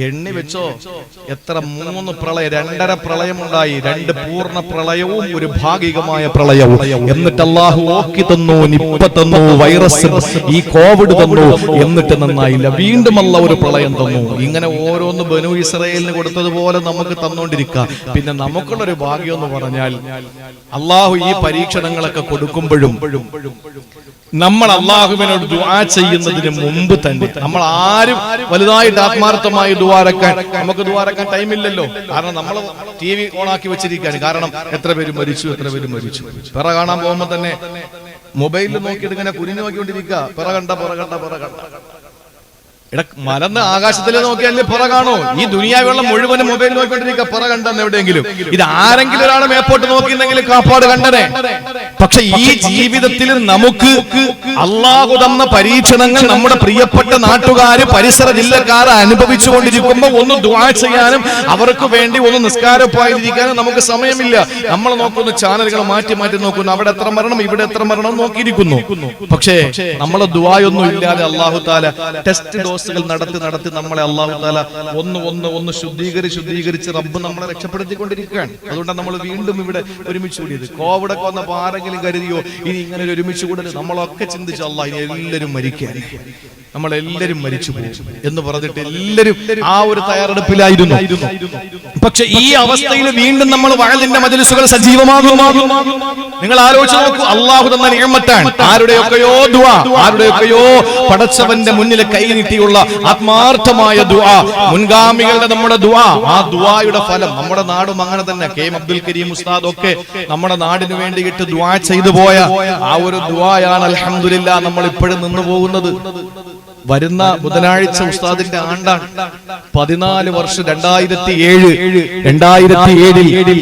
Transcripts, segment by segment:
എണ്ണി വെച്ചോ എത്ര 3 പ്രളയം, 2.5 പ്രളയമുണ്ടായി. 2 പൂർണ്ണ പ്രളയവും ഒരു ഭാഗികമായ പ്രളയവും. എന്നിട്ട് അല്ലാഹു ഓക്കി തന്നു, നിപ്പ തന്നു, വൈറസ് ഈ കോവിഡ് തന്നു. എന്നിട്ട് നന്നായില്ല, വീണ്ടും അല്ലാഹു ഒരു പ്രളയം തന്നു. ഇങ്ങനെ ഓരോന്ന് ബനൂ ഇസ്രായേലിന് കൊടുത്തതുപോലെ നമുക്ക് തന്നുകൊണ്ടിരിക്കുക. പിന്നെ നമുക്കുള്ളൊരു ഭാഗ്യം എന്ന് പറഞ്ഞാൽ അല്ലാഹു ഈ പരീക്ഷണങ്ങളൊക്കെ കൊടുക്കുമ്പോഴും നമ്മൾ അല്ലാഹുവിനോട് ദുആ ചെയ്യുന്നതിന് മുമ്പ് തന്നെ നമ്മൾ ആരും വലുതായിട്ട് ആത്മാർത്ഥമായി ദുആരക്കാൻ, നമുക്ക് ദുആരക്കാൻ ടൈമില്ലല്ലോ. കാരണം നമ്മൾ TV ഓണാക്കി വെച്ചിരിക്കുകയാണ്. കാരണം എത്ര പേര് മരിച്ചു. പിറ കാണാൻ പോകുമ്പോൾ തന്നെ മൊബൈലിൽ നോക്കിയിട്ട് ഇങ്ങനെ കുനിഞ്ഞു നോക്കിക്കൊണ്ടിരിക്കുക. പിറ കണ്ട മലന്ന് ആകാശത്തിൽ നോക്കിയാലേ പുറ കാണോ? ഈ ദുനിയാവുള്ള മുഴുവനും മൊബൈൽ നോക്കിക്കൊണ്ടിരിക്കുക. പുറ കണ്ടെന്ന് എവിടെയെങ്കിലും ഇത് ആരെങ്കിലും ഒരാളെ മേപ്പോട്ട് നോക്കിയിരുന്നെങ്കിൽ കാപ്പാട് കണ്ടനെ. പക്ഷെ ഈ ജീവിതത്തിൽ നമുക്ക് അല്ലാഹു തന്ന പരീക്ഷണങ്ങൾ നമ്മുടെ പ്രിയപ്പെട്ട നാട്ടുകാര്, പരിസര ജില്ലക്കാര് അനുഭവിച്ചുകൊണ്ടിരിക്കുമ്പോ ഒന്ന് ദുആ ചെയ്യാനും അവർക്ക് വേണ്ടി ഒന്ന് നിസ്കാരപ്പായിരിക്കാനും നമുക്ക് സമയമില്ല. നമ്മൾ നോക്കുന്ന ചാനലുകൾ മാറ്റി നോക്കുന്നു. അവിടെ എത്ര മരണം, ഇവിടെ എത്ര മരണം നോക്കിയിരിക്കുന്നു. പക്ഷേ നമ്മളെ ദുആയൊന്നും ഇല്ലാതെ അല്ലാഹു തആല ടെസ്റ്റ് ഡോസുകൾ നടത്തി നമ്മളെ അല്ലാഹു തആല ഒന്ന് ശുദ്ധീകരിച്ച് റബ്ബ് നമ്മളെ രക്ഷപ്പെടുത്തിക്കൊണ്ടിരിക്കുകയാണ്. അതുകൊണ്ടാണ് നമ്മൾ വീണ്ടും ഇവിടെ ഒരുമിച്ച് കൂടിയത്. കോവിഡ് ഒക്കെ വന്നപ്പോൾ ആരെങ്കിലും കരുതിയോ ഇനി ഇങ്ങനെ ഒരുമിച്ച് കൂടൽ? നമ്മളൊക്കെ ചിന്തിച്ചു അല്ലാഹ് ഇനി എല്ലാവരും മരിക്കാൻ, നമ്മളെല്ലാവരും മരിച്ചു പോകും എന്ന് പറഞ്ഞിട്ട് എല്ലാവരും ആ ഒരു തയ്യാറെടുപ്പിലായിരുന്നു. പക്ഷെ ഈ അവസ്ഥയിൽ വീണ്ടും നമ്മൾ വഅദിന്റെ മജ്‌ലിസുകൾ സജീവമാകുന്നു. നിങ്ങൾ ആലോചിച്ച് നോക്കൂ, അല്ലാഹു തന്ന നിഅമത്താണ്. ആരുടെയൊക്കെയോ ദുആ, ആരുടെയൊക്കെയോ പടച്ചവന്റെ മുന്നിൽ കൈ നീട്ടിയുള്ള ആത്മാർത്ഥമായ ദുആ, മുൻഗാമികളുടെ നമ്മുടെ ദുആ, ആ ദുആയുടെ ഫലം നമ്മുടെ നാടും അങ്ങനെ തന്നെ. കെ.എം. അബ്ദുൽ കരീം ഉസ്താദ് ഒക്കെ നമ്മുടെ നാടിന് വേണ്ടിയിട്ട് ദുആ ചെയ്തു പോയ ആ ഒരു ദുആയാണ് അൽഹംദുലില്ലാ നമ്മൾ ഇപ്പോഴും നിന്നു പോകുന്നത്. വരുന്ന ബുധനാഴ്ച ഉസ്താദിന്റെ ആണ്ടാണ്. 14 വർഷം 2007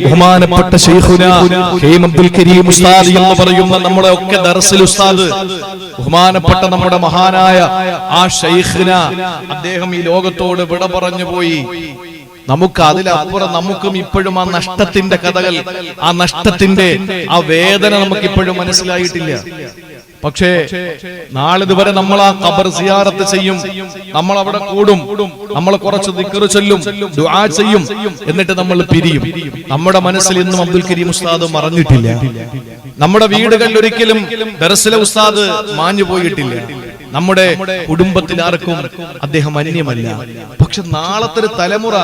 ബഹുമാനപ്പെട്ട ശൈഖുനാ കെ.എം. അബ്ദുൽ കരീം ഉസ്താദ് എന്ന് പറയുന്ന നമ്മുടെ ഒക്കെ ദർസിൽ ഉസ്താദ്, ബഹുമാനപ്പെട്ട നമ്മുടെ മഹാനായ ആ ശൈഖുന, അദ്ദേഹം ഈ ലോകത്തോട് വിട പറഞ്ഞു പോയി. നമുക്ക് അതിലപ്പുറം നമുക്കും ഇപ്പോഴും ആ നഷ്ടത്തിന്റെ കഥകൾ, ആ നഷ്ടത്തിന്റെ ആ വേദന നമുക്ക് ഇപ്പോഴും മനസ്സിലായിട്ടില്ല. പക്ഷേ നാളിതുവരെ നമ്മൾ ആ ഖബർ സിയാറത്ത് ചെയ്യും, നമ്മൾ അവിടെ കൂടും, നമ്മൾ കുറച്ച് ദിക്ർ ചൊല്ലും, ദുആ ചെയ്യും, എന്നിട്ട് നമ്മൾ പിരിയും. നമ്മുടെ മനസ്സിൽ ഇന്നും അബ്ദുൽ കരീം ഉസ്താദ് മറഞ്ഞിട്ടില്ല. നമ്മുടെ വീടുകളിൽ ഒരിക്കലും ദർസിലെ ഉസ്താദ് മാഞ്ഞു പോയിട്ടില്ല. നമ്മുടെ കുടുംബത്തിൽ ആർക്കും അദ്ദേഹം അന്യമല്ല. പക്ഷെ നാളത്തെ ഒരു തലമുറ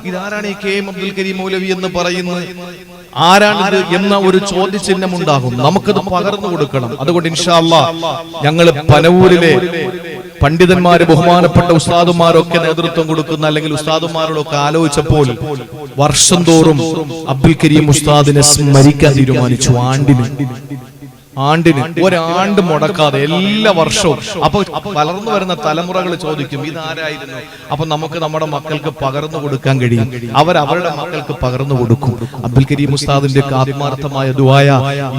ഇതാരാണ് ഈ കെ.എം. അബ്ദുൽ കരീം മൗലവി എന്ന് പറയുന്നത്, ആരാണിത് എന്ന ഒരു ചോദ്യചിഹ്നം ഉണ്ടാകും. നമുക്കത് പകർന്നു കൊടുക്കണം. അതുകൊണ്ട് ഇൻഷാ അല്ലാഹ് ഞങ്ങൾ പനവൂരിലെ പണ്ഡിതന്മാര്, ബഹുമാനപ്പെട്ട ഉസ്താദുമാരൊക്കെ നേതൃത്വം കൊടുക്കുന്ന, അല്ലെങ്കിൽ ഉസ്താദുമാരോടൊക്കെ ആലോചിച്ചപ്പോൾ വർഷം തോറും അബ്ദുൽ കരീം ഉസ്താദിനെ സ്മരിക്കാൻ തീരുമാനിച്ചു. ആണ്ടിന് ഒരാണ്ട് മുടക്കാതെ എല്ലാ വർഷവും. അപ്പൊ വളർന്നു വരുന്ന തലമുറകൾ ചോദിക്കും ഇതാരായിരുന്നു. അപ്പൊ നമുക്ക് നമ്മുടെ മക്കൾക്ക് പകർന്നു കൊടുക്കാൻ കഴിയും. അവരുടെ മക്കൾക്ക് പകർന്നു കൊടുക്കും. അബ്ദുൽ കരീം ഉസ്താദിന്റെ ആത്മാർത്ഥമായ ദുആയ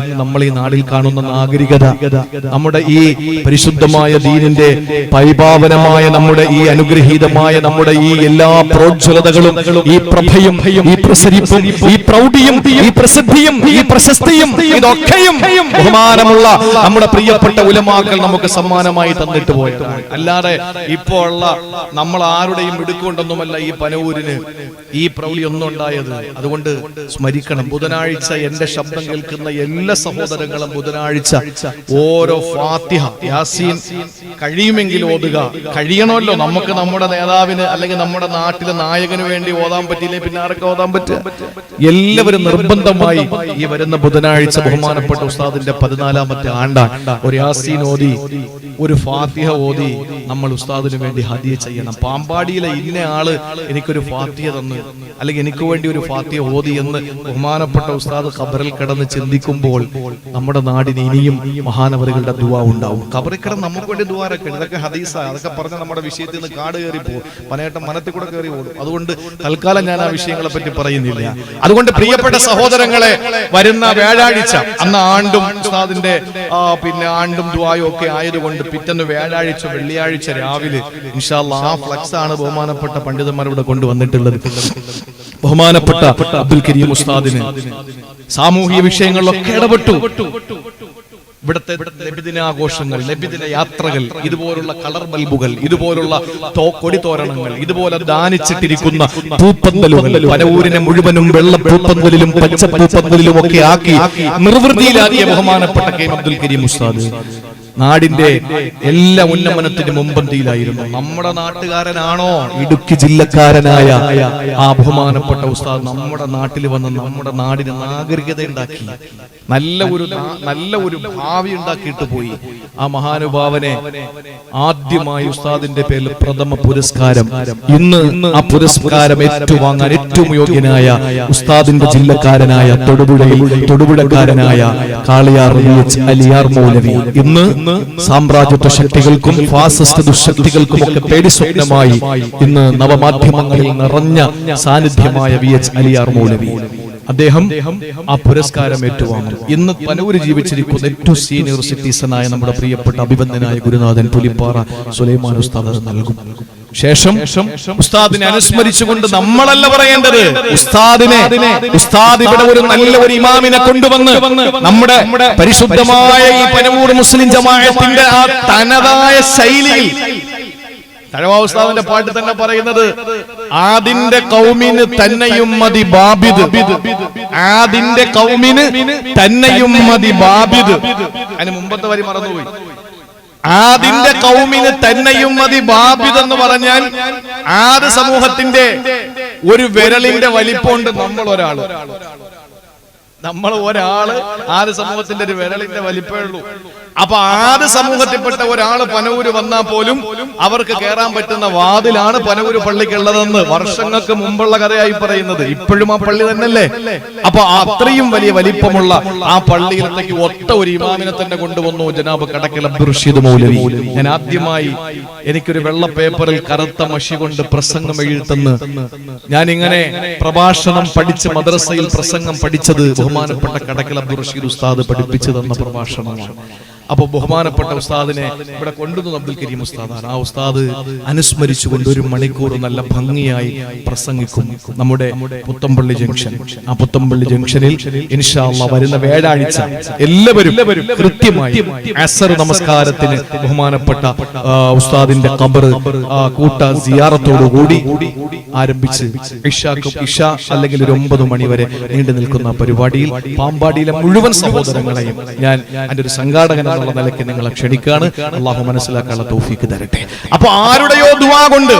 ഇന്ന് നമ്മൾ ഈ നാടിൽ കാണുന്ന നാഗരികത, നമ്മുടെ ഈ പരിശുദ്ധമായ ദീനിന്റെ പരിപാവനമായ, നമ്മുടെ ഈ അനുഗ്രഹീതമായ, നമ്മുടെ ഈ എല്ലാ പ്രോജ്വലതകളും, ഈ പ്രഭയും, ഈ പ്രസരിപ്പും, ഈ പ്രൗഢിയും, ഈ പ്രസിദ്ധിയും, ഈ പ്രശസ്തിയും, ഇതൊക്കെയും ബഹുമാനമുള്ള നമ്മുടെ പ്രിയപ്പെട്ട ഉലമാക്കൾ നമുക്ക് സമ്മാനമായി തന്നിട്ട് പോയതാണ്. അല്ലാതെ ഇപ്പോ ഉള്ള നമ്മൾ ആരുടെയും എടുക്കൊണ്ടൊന്നുമല്ല ഈ പനവൂരിന് ഈ പ്രൗഢി ഒന്നും ഉണ്ടായത്. അതുകൊണ്ട് സ്മരിക്കണം. ബുധനാഴ്ച എന്റെ ശബ്ദം കേൾക്കുന്ന എല്ലാ സഹോദരങ്ങളും ബുധനാഴ്ച ഓരോ ഫാത്തിഹ, യാസീൻ കഴിയുമെങ്കിൽ ഓതുക. കഴിയണമല്ലോ, നമുക്ക് നമ്മുടെ നേതാവിന് അല്ലെങ്കിൽ നമ്മുടെ നാട്ടിലെ നായകന് വേണ്ടി ഓതാൻ പറ്റിയില്ലേ പിന്നെ ആരൊക്കെ ഓതാൻ പറ്റുക? എല്ലാവരും നിർബന്ധമായി ഈ വരുന്ന ബുധനാഴ്ച ബഹുമാനപ്പെട്ട ഉസ്താദിന്റെ 14ാമത്തെ ആണ്ടാണ്. ഒരു യാസീൻ ഓതി, ഒരു ഫാത്തിഹ ഓതി നമ്മൾ ഉസ്താദിന് വേണ്ടി ഹദിയ ചെയ്യണം. പാമ്പാടിയിലെ ഇന്ന ആള് എനിക്കൊരു ഫാത്തിഹ തന്നു, അല്ലെങ്കിൽ എനിക്ക് വേണ്ടി ഒരു ഫാത്തിഹ ഓതി എന്ന് ബഹുമാനപ്പെട്ട ഉസ്താദ് ഖബറിൽ കിടന്ന് ചിന്തിക്കുമ്പോൾ നമ്മുടെ നാടിന് ഇനിയും മഹാനവറുകളുടെ ദുആ ഉണ്ടാവും. ഖബറിൽ കിടന്ന് നമുക്ക് വേണ്ടി ദുആരൊക്കെ, ഇതൊക്കെ ഹദീസാണ്. അതൊക്കെ പറഞ്ഞ നമ്മുടെ വിഷയത്തിൽ നിന്ന് കാട് കയറി പോകും, പനയേട്ടം മനത്തിൽ കൂടെ കയറി ഓടും. അതുകൊണ്ട് തൽക്കാലം ഞാൻ ആ വിഷയങ്ങളെ പറ്റി പറയുന്നില്ല. അതുകൊണ്ട് പ്രിയപ്പെട്ട സഹോദരങ്ങളെ, വരുന്ന വ്യാഴാഴ്ച അന്ന് ആണ്ടും ഉസ്താദിന്റെ പിന്നെ ആണ്ടും ദുആയും ഒക്കെ ആയതുകൊണ്ട് പിറ്റേന്ന് വ്യാഴാഴ്ച വെള്ളിയാഴ്ച രാവിലെ ഇൻഷാ അല്ലാഹ് ആ ഫ്ലക്സ് ആണ് ബഹുമാനപ്പെട്ട പണ്ഡിതന്മാരിവിടെ കൊണ്ടുവന്നിട്ടുള്ളത്. ബഹുമാനപ്പെട്ട അബ്ദുൽ കരീം ഉസ്താദിന് സാമൂഹിക വിഷയങ്ങളിലൊക്കെ ഇടപെട്ടു. ഇവിടുത്തെ നബിദിനാഘോഷങ്ങൾ, നബിദിന യാത്രകൾ, ഇതുപോലുള്ള കളർ ബൾബുകൾ, ഇതുപോലുള്ള കൊടിത്തോരണങ്ങൾ, ഇതുപോലെ ദാനിച്ചിട്ടിരിക്കുന്ന പൂപ്പന്തലുകൾ, പനവൂരിനെ മുഴുവനും വെള്ള പൂപ്പന്തലിലും പച്ച പൂപ്പന്തലിലും ഒക്കെ ആക്കി നിർവൃതിയിലാക്കിയ ബഹുമാനപ്പെട്ട കെ അബ്ദുൽ കരീം ഉസ്താദ് നാടിന്റെ എല്ലാ ഉന്നമനത്തിന് മുമ്പന്തിയിലായിരുന്നു. നമ്മുടെ നാട്ടുകാരനാണോ? ഇടുക്കി ജില്ലക്കാരനായ ആ ബഹുമാനപ്പെട്ട ഉസ്താദ് നമ്മുടെ നാട്ടിൽ വന്ന് നമ്മുടെ നാടിന് നാഗരികത ഉണ്ടാക്കി, നല്ല ഒരു ഭാവി ഉണ്ടാക്കിയിട്ട് പോയി. ആ മഹാനുഭാവനെ ആദ്യമായി ഉസ്താദിന്റെ പേരിൽ പ്രഥമ പുരസ്കാരം, ഇന്ന് ആ പുരസ്കാരം ഏറ്റുവാങ്ങാൻ ഏറ്റവും യോഗ്യനായ ഉസ്താദിന്റെ ജില്ലക്കാരനായ തൊടുപുഴക്കാരനായ കാളിയാർ അലിയാർ മൗലവി ഇന്ന് സാമ്രാജ്യത്വ ശക്തികൾക്കും ഫാസിസ്റ്റ് ദുശക്തികൾക്കും ഒക്കെ പേടി സ്വപ്നമായി ഇന്ന് നവമാധ്യമങ്ങളിൽ നിറഞ്ഞ സാന്നിധ്യമായ VH അലിയാർ മൗലവി അദ്ദേഹം ആ പുരസ്കാരം ഏറ്റുവാങ്ങും. ഇന്ന് പനൂര് ജീവിച്ചിരിക്കുന്ന ഏറ്റവും സീനിയർ സിറ്റിസനായ നമ്മുടെ പ്രിയപ്പെട്ട അഭിബന്ധനായ ഗുരുനാഥൻ പുലിപ്പാറ സുലൈമാൻ ഉസ്താദ് നൽകും. ശേഷം ഉസ്താദിനെ അനുസ്മരിച്ചുകൊണ്ട് നമ്മളല്ല പറയേണ്ടത്, ഉസ്താദ് ഇവിടെ ഒരു നല്ല ഒരു ഇമാമിനെ കൊണ്ടുവന്ന് നമ്മുടെ പരിശുദ്ധമായ ഈ പനവൂർ മുസ്ലിം ജമാഅത്തിന്റെ ആ തനതായ ശൈലിയിൽ, തഴവാ ഉസ്താദിന്റെ പാട്ട് തന്നെ പറയുന്നത്, ആദിന്റെ കൗമിന് തന്നെയും മതി ബാബിദ്, ആദിന്റെ കൗമിന് തന്നെയും മതി ബാബിദ്. അതിന് മുമ്പത്തെ വരി മറന്നുപോയി. ആദിന്റെ കൗമിന് തന്നെയും മതി ബാബിദ് എന്ന് പറഞ്ഞാൽ ആദ് സമൂഹത്തിന്റെ ഒരു വിരലിന്റെ വലിപ്പമുണ്ട്. നമ്മൾ ഒരാള് ആദ് സമൂഹത്തിന്റെ ഒരു വിരലിന്റെ വലിപ്പമേ ഉള്ളൂ. അപ്പൊ ആദ് സമൂഹത്തിൽപ്പെട്ട ഒരാള് പനവൂര് വന്നാൽ പോലും അവർക്ക് കയറാൻ പറ്റുന്ന വാതിലാണ് പനവൂര് പള്ളിക്കുള്ളതെന്ന് വർഷങ്ങൾക്ക് മുമ്പുള്ള കഥയായി പറയുന്നത്. ഇപ്പോഴും ആ പള്ളി തന്നെയല്ലേ? അപ്പൊ അത്രയും വലിയ വലിപ്പമുള്ള ആ പള്ളിയിലത്തേക്ക് ഒറ്റ ഒരു ഇമാമിനെ തന്നെ കൊണ്ടുവന്നു ജനാബ് കടക്കൽ അബ്ദുർ റഷീദ് മൗലവി. ഞാൻ ആദ്യമായി എനിക്കൊരു വെള്ള പേപ്പറിൽ കറുത്ത മഷി കൊണ്ട് പ്രസംഗം എഴുതുന്ന, ഞാൻ ഇങ്ങനെ പ്രഭാഷണം പഠിച്ച് മദ്രസയിൽ പ്രസംഗം പഠിച്ചത് ബഹുമാനപ്പെട്ട കടക്കൽ അബ്ദുർ റഷീദ് ഉസ്താദ് പഠിപ്പിച്ചു തന്ന പ്രഭാഷണമാണ്. അപ്പൊ ബഹുമാനപ്പെട്ട ഉസ്താദിനെ ഇവിടെ കൊണ്ടുവന്നു അബ്ദുൽ കരീം ഉസ്താദാണ്. ആ ഉസ്താദ് അനുസ്മരിച്ചുകൊണ്ട് 1 മണിക്കൂർ നല്ല ഭംഗിയായി പ്രസംഗിക്കും നമ്മുടെ പുത്തമ്പള്ളി ജംഗ്ഷൻ. ആ പുത്തമ്പള്ളി ജംഗ്ഷനിൽ ഇൻഷാ അല്ലാഹ് വരുന്ന വ്യാഴാഴ്ച എല്ലാവരും കൃത്യമായി അസർ നമസ്കാരത്തിന് ബഹുമാനപ്പെട്ട ഉസ്താദിന്റെ ഖബർ കൂട്ട സിയാറത്തോടുകൂടി ആരംഭിച്ച് ഇഷ അല്ലെങ്കിൽ ഒരു 9 മണി വരെ നീണ്ടു നിൽക്കുന്ന പരിപാടിയിൽ പാമ്പാടിയിലെ മുഴുവൻ സഹോദരങ്ങളെയും ഞാൻ അതിന്റെ ഒരു സംഘാടകൻ നിലയ്ക്ക് നിങ്ങളെ ക്ഷണിക്കാണ്. അള്ളാഹു മനസ്സിലാക്കാനുള്ള തൗഫീക്ക് തരട്ടെ. അപ്പൊ ആരുടെയോ ദുആ കൊണ്ട്,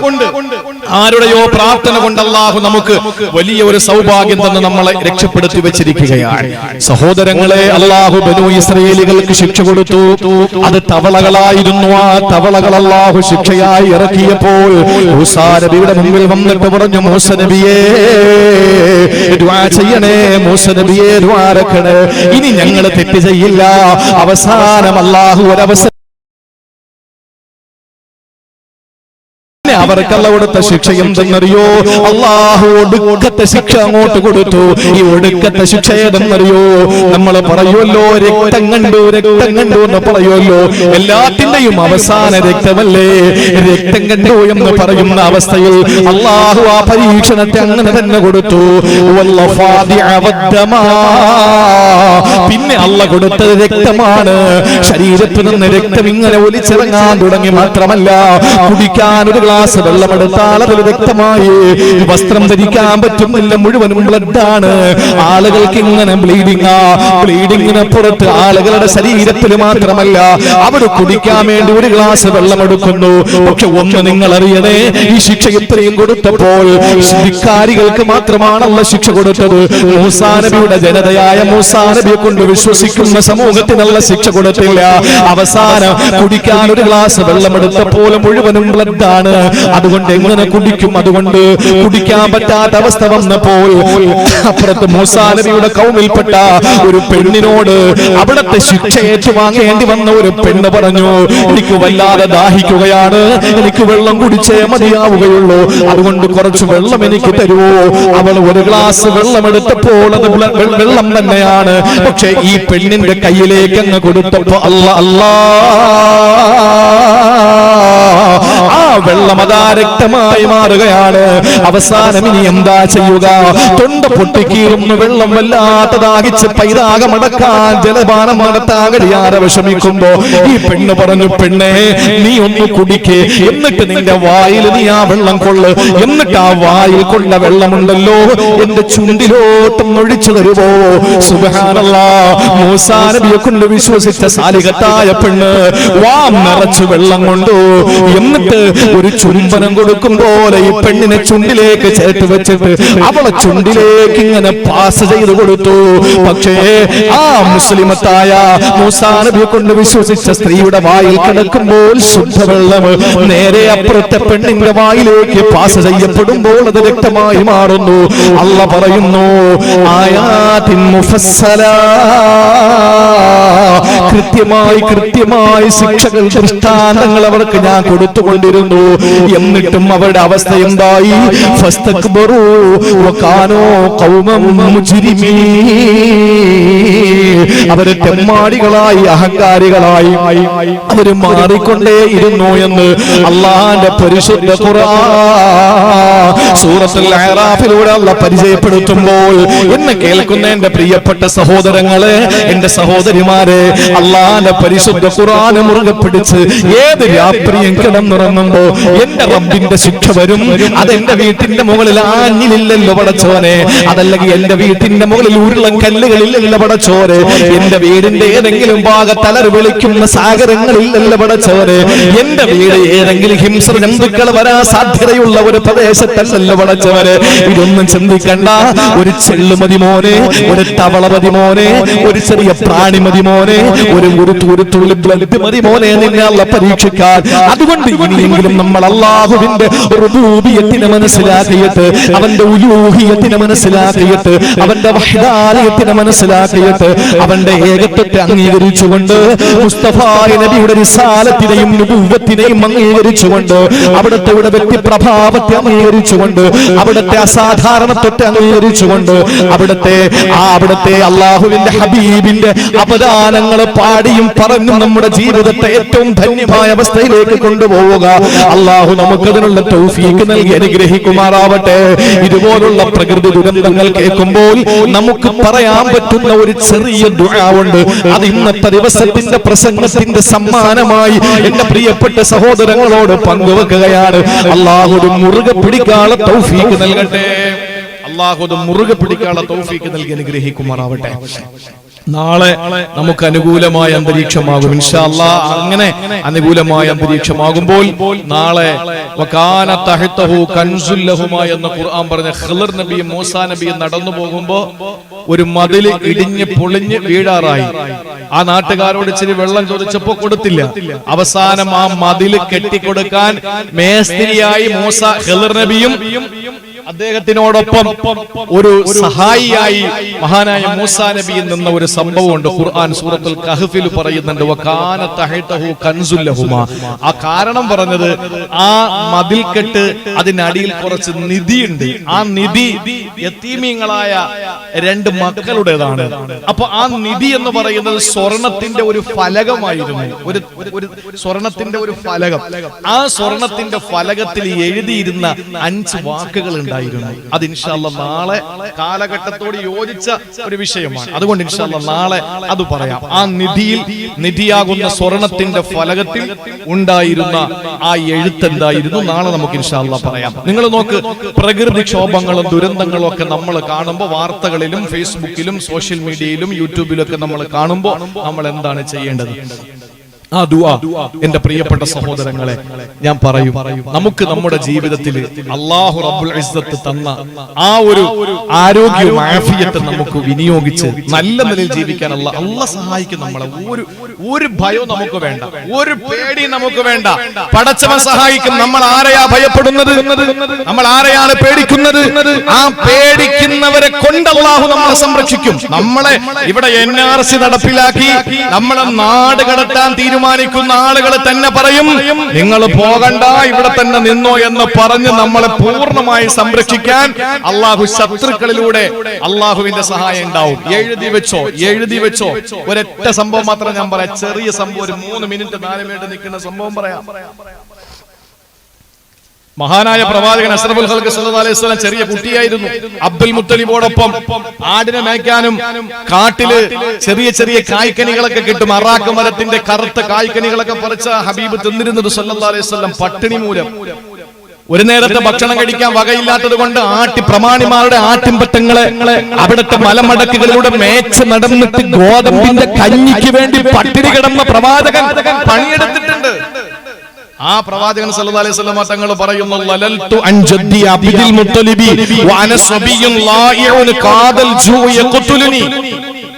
ആരുടെയോ പ്രാർത്ഥന കൊണ്ട് അള്ളാഹു നമുക്ക് വലിയ ഒരു സൗഭാഗ്യം തന്നെ നമ്മളെ രക്ഷപ്പെടുത്തി വെച്ചിരിക്കുകയാണ്. സഹോദരങ്ങളെ, അള്ളാഹു ബനൂ ഇസ്രായേലികൾക്ക് ശിക്ഷ കൊടുത്തു. അത് തവളകളായിരുന്നു. ആ തവളകൾ അള്ളാഹു ശിക്ഷയായി ഇറക്കിയപ്പോൾ മൂസാ നബിയുടെ മുമ്പിൽ വന്നിട്ട് പറഞ്ഞു, മൂസ നബിയേ ദുആ ചെയ്യണേ, മൂസ നബിയേ ദുആ ഇറക്കണേ, ഇനി ഞങ്ങൾ തെറ്റ് ചെയ്യില്ല. അവസാനം അല്ലാഹു ഒരവസരം അവർക്കല്ല കൊടുത്ത ശിക്ഷ എന്തെന്നറിയോ? അള്ളാഹു ഒടുക്കത്തെ ശിക്ഷ അങ്ങോട്ട് കൊടുത്തു. ഈ ഒടുക്കത്തെ ശിക്ഷ ഏതെന്നറിയോ? നമ്മൾ പറയുമല്ലോ രക്തം കണ്ടു എന്ന് പറയുമല്ലോ. എല്ലാത്തിന്റെയും അവസാന രക്തമല്ലേ? രക്തം കണ്ടു എന്ന് പറയുന്ന അവസ്ഥയിൽ അള്ളാഹു ആ പരീക്ഷണത്തെ അങ്ങനെ തന്നെ കൊടുത്തു. പിന്നെ അള്ള കൊടുത്തത് രക്തമാണ്. ശരീരത്തിൽ നിന്ന് രക്തം ഇങ്ങനെ ഒലിച്ചിറങ്ങാൻ തുടങ്ങി. മാത്രമല്ല, കുടിക്കാൻ ഒരു ഗ്ലാസ് വെള്ളമെടുത്താൽ അതിൽ വ്യക്തമായി വസ്ത്രം ധരിക്കാൻ പറ്റുന്നില്ല, മുഴുവനും ബ്ലഡാണ്. ആളുകൾക്ക് ഇങ്ങനെ ബ്ലീഡിങ്ങിന് പുറത്ത് ആളുകളുടെ ശരീരത്തിൽ മാത്രമല്ല, അവർ കുടിക്കാൻ വേണ്ടി ഒരു ഗ്ലാസ് വെള്ളമെടുക്കുന്നു. പക്ഷെ ഒന്ന് നിങ്ങൾ അറിയണേ, ഈ ശിക്ഷ ഇത്രയും കൊടുത്തപ്പോൾ ധിക്കാരികൾക്ക് മാത്രമാണല്ല ശിക്ഷ കൊടുത്തത്. മൂസാ നബിയുടെ ജനതയായ മൂസാ നബിയെ കൊണ്ട് വിശ്വസിക്കുന്ന സമൂഹത്തിനുള്ള ശിക്ഷ കൊടുത്തില്ല. അവസാനം കുടിക്കാൻ ഒരു ഗ്ലാസ് വെള്ളമെടുത്തപ്പോൾ മുഴുവനും ബ്ലഡാണ്. അതുകൊണ്ട് എങ്ങനെ കുടിക്കും? അതുകൊണ്ട് കുടിക്കാൻ പറ്റാത്ത അവസ്ഥ വന്നപ്പോൾ അപ്പുറത്ത് മൂസാ നബിയുടെ കൗമിൽപ്പെട്ട ഒരു പെണ്ണിനോട് അവിടത്തെ ശിക്ഷ ഏറ്റുവാങ്ങേണ്ടി വന്ന ഒരു പെണ്ണ് പറഞ്ഞു, എനിക്ക് വല്ലാതെ ദാഹിക്കുകയാണ്, എനിക്ക് വെള്ളം കുടിച്ചേ മതിയാവുകയുള്ളൂ, അതുകൊണ്ട് കുറച്ച് വെള്ളം എനിക്ക് തരുമോ? അവൾ ഒരു ഗ്ലാസ് വെള്ളം എടുത്തപ്പോൾ അത് വെള്ളം തന്നെയാണ്. പക്ഷെ ഈ പെണ്ണിന്റെ കയ്യിലേക്ക് അങ്ങ് കൊടുത്തപ്പോ ആ വെള്ളം അതാ രക്തമായി മാറുകയാണ്. അവസാനം ഇനി എന്താ ചെയ്യുക? തൊണ്ട പൊട്ടിക്കീറുന്നു. വെള്ളം വല്ലാത്ത ദാഹിച്ച് പൈതാകമടക്കാൻ ജലപാനം നടത്താൻ കഴിയാതെ വിഷമിക്കുമ്പോ ഈ പെണ്ണ് പറഞ്ഞു, പെണ്ണേ നീ ഒന്ന് കുടിക്കേ, എന്നിട്ട് നിന്റെ വായിൽ നീ ആ വെള്ളം കൊള്ളു, എന്നിട്ട് ആ വായിൽ കൊള്ള വെള്ളമുണ്ടല്ലോ എന്റെ ചുണ്ടിലോട്ടും ഒഴിച്ചു തരുമോ? സുബ്ഹാനല്ലാഹ്, മൂസാ നബിയെ കൊണ്ട് വിശ്വസിച്ച സാലിഹത്തായ പെണ്ണ് വാം നിറച്ചു വെള്ളം കൊണ്ടു. എന്നിട്ട് ഒരു ചുംബനം കൊടുക്കും പോലെ ഈ പെണ്ണിനെ ചുണ്ടിലേക്ക് ചേർത്ത് വെച്ചിട്ട് അവളെ ചുണ്ടിലേക്ക് ഇങ്ങനെ പാസ് ചെയ്ത് കൊടുത്തു. പക്ഷേ ആ മുസ്ലിമത്തായ മൂസാ നബിയെ കൊണ്ട് വിശ്വസിച്ച സ്ത്രീയുടെ വായിൽ കിടക്കുമ്പോൾ ശുദ്ധവെള്ളം നേരെ അപ്പുറത്തെ പെണ്ണിന്റെ വായിലേക്ക് പാസ് ചെയ്യപ്പെടുമ്പോൾ അത് രക്തമായി മാറുന്നു. അല്ലാഹ് പറയുന്നു, ആയാതിൻ മുഫസ്സലാ, കൃത്യമായി ശിക്ഷകൾ ദൃഷ്ടാന്തങ്ങൾ അവർക്ക് ഞാൻ കൊടുത്തുകൊണ്ടിരുന്നു. എന്നിട്ടും അവരുടെ അവസ്ഥ എന്തായി? ഫസ്തക്ബറൂ വകാനൂ ഖൗമൻ മുജ്രിമീൻ. അവര് തെമ്മാടികളായി അഹങ്കാരികളായി അവര് മാറിക്കൊണ്ടേയിരുന്നു എന്ന് അല്ലാഹുവിന്റെ പരിശുദ്ധ ഖുർആൻ സൂറത്തുൽ അഅറാഫിലൂടെ അല്ലാഹ് പരിചയപ്പെടുത്തുമ്പോൾ എന്നെ കേൾക്കുന്ന എന്റെ പ്രിയപ്പെട്ട സഹോദരങ്ങളെ, എന്റെ സഹോദരിമാരെ, അല്ലാഹുവിന്റെ പരിശുദ്ധ ഖുർആൻ മുറുകെ പിടിച്ച് ഏത് രാത്രിയും കിടന്നുറങ്ങുമ്പോ എന്റെ റബ്ബിന്റെ ശിക്ഷ വരും. അതെന്റെ വീട്ടിന്റെ മുകളിൽ ആഞ്ഞിലില്ലല്ലോ പടച്ചോനെ, അതല്ലെങ്കിൽ എന്റെ വീട്ടിന്റെ മുകളിൽ ഉരുളൻ കല്ലുകളില്ലല്ലോ പടച്ചോനെ, എന്റെ വീടിന്റെ ഏതെങ്കിലും ഭാഗത്തലർ വിളിക്കുന്ന സാഗരങ്ങളില്ലല്ലോ പടച്ചോനെ, എന്റെ വീട് ഏതെങ്കിലും ഹിംസ്ര ജന്തുക്കൾ വരാൻ സാധ്യതയുള്ള ഒരു പ്രദേശത്തല്ലല്ലോ പടച്ചോനെ. ഇതൊന്നും ചിന്തിക്കണ്ട. ഒരു ചെള്ളുമതി മോനെ, ഒരു തവളമതി മോനെ, ഒരു ചെറിയ പ്രാണിമതി മോനെ, ഒരു തുള്ളി ബ്ലഡ് മതി മോനെ നിന്നെ അല്ലാഹ് പരീക്ഷിക്കാൻ. അതുകൊണ്ട് ഇനിയെങ്കിലും നമ്മൾ അല്ലാഹുവിന്റെ റുബൂബിയത്തിനെ മനസ്സിലാക്കിയിട്ട്, അവന്റെ ഉലൂഹിയത്തിനെ മനസ്സിലാക്കിയിട്ട്, അവന്റെ വഹ്ദാനിയത്തിനെ മനസ്സിലാക്കിയിട്ട്, അവന്റെ ഏകത്വത്തെ അംഗീകരിച്ചുകൊണ്ട്, മുസ്തഫ നബിയുടെ റിസാലത്തിനെയും നുബുവ്വത്തിനെയും അംഗീകരിച്ചുകൊണ്ട്, അവിടുത്തെ വ്യക്തിപ്രഭാവത്തെ അംഗീകരിച്ചുകൊണ്ട്, അവിടുത്തെ അസാധാരണത്വത്തെ അംഗീകരിച്ചുകൊണ്ട്, അവിടുത്തെ അല്ലാഹുവിന്റെ ഹബീബിന്റെ അപദാനങ്ങൾ പാടിയും പറഞ്ഞും നമ്മുടെ ജീവിതത്തെ ഏറ്റവും ധന്യമായ അവസ്ഥയിലേക്ക് കൊണ്ടുപോവുക. അല്ലാഹു നമുക്കതിനുള്ള തൗഫീഖ് നൽകി അനുഗ്രഹിക്കുമാറാവട്ടെ. ഇതുപോലുള്ള പ്രകൃതി ദുരന്തങ്ങൾ കേൾക്കുമ്പോൾ നമുക്ക് പറയാൻ പറ്റുന്ന ഒരു ചെറിയ ദുആ ഉണ്ട്. അത് ഇന്നത്തെ ദിവസത്തിന്റെ പ്രസംഗത്തിന്റെ സമ്മാനമായി എന്റെ പ്രിയപ്പെട്ട സഹോദരങ്ങളോട് പങ്കുവെക്കുകയാണ്. അല്ലാഹു മുറുകെ പിടിക്കാനുള്ള തൗഫീഖ് നൽകട്ടെ. അല്ലാഹു മുറുകെ പിടിക്കാനുള്ള തൗഫീഖ് നൽകി അനുഗ്രഹിക്കുമാറാവട്ടെ. നാളെ നമുക്ക് അനുകൂലമായ അന്തരീക്ഷമാകും ഇൻഷാ അല്ലാഹ്. അങ്ങനെ അനുകൂലമായ അന്തരീക്ഷമാകുമ്പോൾ നാളെ വകാന തഹ്തഹു കൻസുൽ ലഹുമാ എന്ന ഖുർആൻ പറഞ്ഞ ഖിളർ നബിയും മൂസാ നബിയും നടന്നു പോകുമ്പോ ഒരു മതില് ഇടിഞ്ഞ് പൊളിഞ്ഞ് വീഴാറായി. ആ നാട്ടുകാരോട് ഇച്ചിരി വെള്ളം ചോദിച്ചപ്പോ കൊടുത്തില്ല. അവസാനം ആ മതില് കെട്ടിക്കൊടുക്കാൻ മേസ്ത്രിയായി മൂസാ ഖിളർ നബിയും അദ്ദേഹത്തിനോടൊപ്പം ഒരു സഹായിയായി മഹാനായ മൂസാ നബിയിൽ നിന്ന ഒരു സംഭവമുണ്ട്. ഖുർആൻ സൂറത്തുൽ കഹ്ഫിൽ പറയുന്നുണ്ട്, വകാന തഹ്തഹു കൻസുൽ ലഹുമാ. ആ കാരണം പറഞ്ഞത് ആ മതിൽക്കെട്ട് അതിനടിയിൽ കുറച്ച് നിധിയുണ്ട്. ആ നിധി യതീമീങ്ങളായ രണ്ട് മക്കളുടേതാണ്. അപ്പൊ ആ നിധി എന്ന് പറയുന്നത് സ്വർണത്തിന്റെ ഒരു ഫലകമായിരുന്നു. ഒരു സ്വർണത്തിന്റെ ഒരു ഫലകം. ആ സ്വർണത്തിന്റെ ഫലകത്തിൽ എഴുതിയിരുന്ന 5 വാക്കുകൾ ഉണ്ടായിരുന്നു. അത് ഇൻഷാ അല്ലാഹ് നാളെ കാലഘട്ടത്തോട് യോജിച്ച ഒരു വിഷയമാണ്. അതുകൊണ്ട് ഇൻഷാ അല്ലാഹ് നാളെ അത് പറയാം. ആ നിധിയാകുന്ന സ്വർണത്തിന്റെ ഫലകത്തിൽ ഉണ്ടായിരുന്ന ആ എഴുത്ത് എന്തായിരുന്നു നാളെ നമുക്ക് ഇൻഷാ അല്ലാഹ് പറയാം. നിങ്ങൾ നോക്ക്, പ്രകൃതിക്ഷോഭങ്ങളും ദുരന്തങ്ങളും ഒക്കെ നമ്മൾ കാണുമ്പോൾ വാർത്തകളിലും ഫേസ്ബുക്കിലും സോഷ്യൽ മീഡിയയിലും യൂട്യൂബിലും ഒക്കെ നമ്മൾ കാണുമ്പോൾ നമ്മൾ എന്താണ് ചെയ്യേണ്ടത്? ആ ദുആ എന്റെ പ്രിയപ്പെട്ട സഹോദരങ്ങളെ ഞാൻ പറയും, നമുക്ക് നമ്മുടെ ജീവിതത്തിൽ അല്ലാഹു റബ്ബുൽ ഇസ്സത്ത് തന്ന ആ ഒരു ആരോഗ്യവും ആഫിയത്തും നമുക്ക് വിനിയോഗിച്ച് നല്ല നിലയിൽ ജീവിക്കാൻ അല്ലാഹ് സഹായിക്കും നമ്മളെ. ഒരു ഭയവും നമുക്ക് വേണ്ട, ഒരു പേടി നമുക്ക് വേണ്ട. പടച്ചവൻ സഹായിക്കും. നമ്മൾ ആരെയാ ഭയപ്പെടുന്നത്? നമ്മൾ ആരെയാണ് പേടിക്കുന്നത്? ആ പേടിക്കുന്നവരെ കൊണ്ട് അല്ലാഹു നമ്മളെ സംരക്ഷിക്കും. നമ്മളെ ഇവിടെ NRC നടപ്പിലാക്കി നമ്മളെ നാട് കടത്താൻ തീരുമാനിക്കുന്ന ആളുകൾ തന്നെ പറയും, നിങ്ങൾ പോകണ്ട, ഇവിടെ തന്നെ നിന്നോ എന്ന് പറഞ്ഞ് നമ്മളെ പൂർണ്ണമായി സംരക്ഷിക്കാൻ അള്ളാഹു ശത്രുക്കളിലൂടെ അള്ളാഹുവിന്റെ സഹായം ഉണ്ടാവും. എഴുതി വെച്ചോ. ഒരൊറ്റ സംഭവം മാത്രം ഞാൻ പറയാം, ചെറിയ സംഭവം, ഒരു 3 മിനിറ്റ് 4 മിനിറ്റ് നിൽക്കുന്ന സംഭവം പറയാം. മഹാനായ പ്രവാചകൻ അഷ്റഫുൽ ഖൽഖ് സല്ലല്ലാഹു അലൈഹി വസല്ലം ചെറിയ കുട്ടിയായിരുന്നു. അബ്ദുൽ മുത്തലിബോടൊപ്പം ആടിനെ മേയ്ക്കാനും കാട്ടില് ചെറിയ ചെറിയ കായ്ക്കനികളൊക്കെ കിട്ടും. അറാഖ് മരത്തിന്റെ കറുത്ത കായ്ക്കനികളൊക്കെ പറിച്ച ഹബീബ് തിന്നിരുന്നത് സല്ലല്ലാഹു അലൈഹി വസല്ലം പട്ടിണി മൂലം. ഒരു നേരത്തെ ഭക്ഷണം കഴിക്കാൻ വകയില്ലാത്തത് കൊണ്ട് പ്രമാണിമാരുടെ ആട്ടിൻപറ്റങ്ങളെ അവിടുത്തെ മലമടക്കുകളിലൂടെ മേച്ച് നടന്നിട്ട് ഗോതമ്പിന്റെ കഞ്ഞിക്ക് വേണ്ടി പട്ടിണി കിടന്ന പ്രവാചകൻ പണിയെടുത്തിട്ടുണ്ട്. ആ പ്രവാചകൻ സല്ലല്ലാഹു അലൈഹി വസല്ലം തങ്ങൾ പറയുന്നു, ലലൽതു അൻ ജദ്ദി അബ്ദുൽ മുത്തലിബി വഅന സബിയ്യുൻ ലായിഉൻ ഖാദൽ ജൂ യഖ്തുലുനി.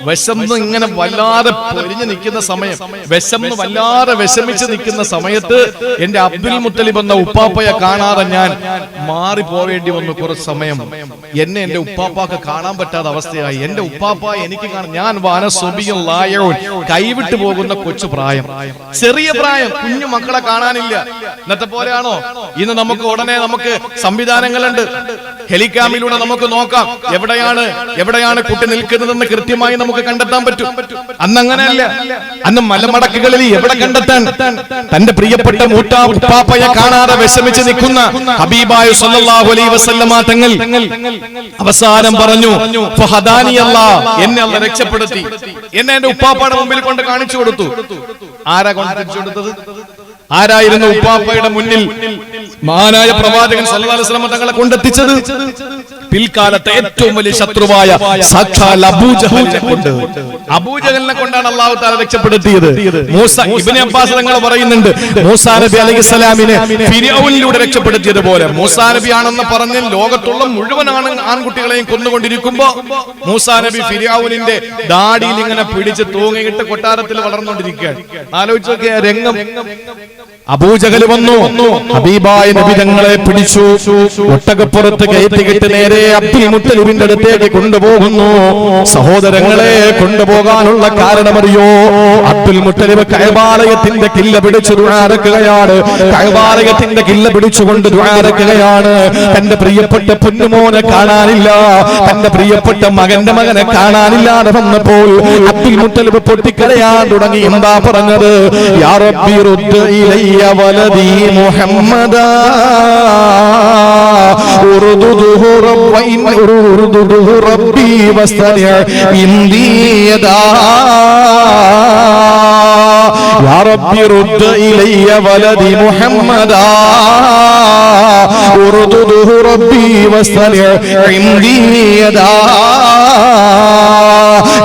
വിശന്ന് ഇങ്ങനെ വല്ലാതെ പൊരിഞ്ഞു നിൽക്കുന്ന സമയം, വിശന്ന് വല്ലാതെ വിഷമിച്ച് നിൽക്കുന്ന സമയത്ത് എന്റെ അബ്ദുൽ മുത്തലിബ് എന്ന ഉപ്പാപ്പയെ കാണാതെ ഞാൻ മാറിപ്പോവേണ്ടി വന്നു. കുറച്ച് സമയം എന്നെ എന്റെ ഉപ്പാപ്പാക്ക് കാണാൻ പറ്റാത്ത അവസ്ഥയായി. എന്റെ ഉപ്പാപ്പ എനിക്ക് ഞാൻ വാനസ്വബിയും ലായവും കൈവിട്ടു പോകുന്ന കൊച്ചു പ്രായം, ചെറിയ പ്രായം, കുഞ്ഞു മക്കളെ കാണാനില്ല. ഇന്നത്തെ പോലെയാണോ? ഇന്ന് നമുക്ക് സംവിധാനങ്ങളുണ്ട്. ഹെലികാമിലൂടെ നമുക്ക് നോക്കാം എവിടെയാണ് കുട്ടി നിൽക്കുന്നതെന്ന് കൃത്യമായി നമുക്ക് കണ്ടെത്താൻ പറ്റും. അന്ന് അങ്ങനെയല്ല. അന്ന് മലമടക്കുകളിൽ എവിടെ കണ്ടെത്താൻ? തന്റെ പ്രിയപ്പെട്ട ഉപ്പാപ്പയെ കാണാതെ വിഷമിച്ച് നിൽക്കുന്ന ഹബീബായ സല്ലല്ലാഹു അലൈഹി വസല്ലമ തങ്ങൾ അവസാനം പറഞ്ഞു, ഫഹദാനി അല്ലാഹ്, എന്നെ അല്ലാഹ് രക്ഷപ്പെടുത്തി. എന്നെ എന്റെ ഉപ്പാപ്പയുടെ മുമ്പിൽ കൊണ്ട് കാണിച്ചു കൊടുത്തു. ആരാ കാണിച്ചു കൊടുത്തത്? ആരായിരുന്നു ഉപ്പാപ്പയുടെ മുന്നിൽ മഹാനായ പ്രവാചകൻ സല്ലല്ലാഹു അലൈഹി വസല്ലം തങ്ങളെ കൊണ്ടെത്തിച്ചത്? പിൽക്കാലത്തെ ഏറ്റവും വലിയ ശത്രുവായ സാക്ഷാൽ അബൂജഹലിനെ കൊണ്ടാണ് അല്ലാഹു തആല രക്ഷപ്പെടുത്തിയത്. മൂസ ഇബ്നു അബ്ബാസ് തങ്ങൾ പറയുന്നുണ്ട്, മൂസാ നബി അലൈഹിസ്സലാമിനെ ഫിർഔനിലൂടെ രക്ഷപ്പെടുത്തിയതുപോലെ മൂസാ നബി ആണെന്ന് പറഞ്ഞ് ലോകത്തുള്ള മുഴുവൻ ആൺകുട്ടികളെയും കൊന്നുകൊണ്ടിരിക്കുമ്പോ മൂസാ നബി ഫിർഔനിന്റെ ദാടിയിൽ ഇങ്ങനെ പിടിച്ച് തൂങ്ങിയിട്ട് കൊട്ടാരത്തിൽ വളർന്നുകൊണ്ടിരിക്കുകയാണ്. ആലോചിച്ച് നോക്കിയ രംഗം. അബൂജഹൽ വന്നു, ഹബീബായ നബി തങ്ങളെ പിടിച്ചു, ഒട്ടകപ്പുറത്ത് കയറ്റിക്കിട്ട് നേരെ അബ്ദുൽ മുത്തലിബിന്റെ അടുത്തേക്ക് കൊണ്ടുപോകുന്നു. സഹോദരങ്ങളെ, കൊണ്ടുപോകാനുള്ള കാരണമറിയോ? അബ്ദുൽ മുത്തലിബ് കഅബാലയത്തിന്റെ കില്ല പിടിച്ചു ദുആരക്കുകയാണ്. കഅബാലയത്തിന്റെ കില്ല പിടിച്ചുകൊണ്ട് ദുആരക്കുകയാണ്. തന്റെ പ്രിയപ്പെട്ട പൊന്നുമോനെ കാണാനില്ല, തന്റെ പ്രിയപ്പെട്ട മകനെ കാണാനില്ലാതെ വന്നപ്പോൾ അബ്ദുൽ മുത്തലിബ് പൊട്ടിക്കരയാൻ തുടങ്ങി. എന്താ പറഞ്ഞത്? യാ റബ്ബി റുദ്ദ് ഇലൈയ വലദി മുഹമ്മദാ ഉർദുദുഹു റബ്ബി വസ്തനി ഇന്ദി യദാ. യാ റബ്ബി റുദ്ദ് ഇലൈയ വലദി മുഹമ്മദാ ഉർദുദുഹു റബ്ബി വസ്തനി ഇന്ദി യദാ.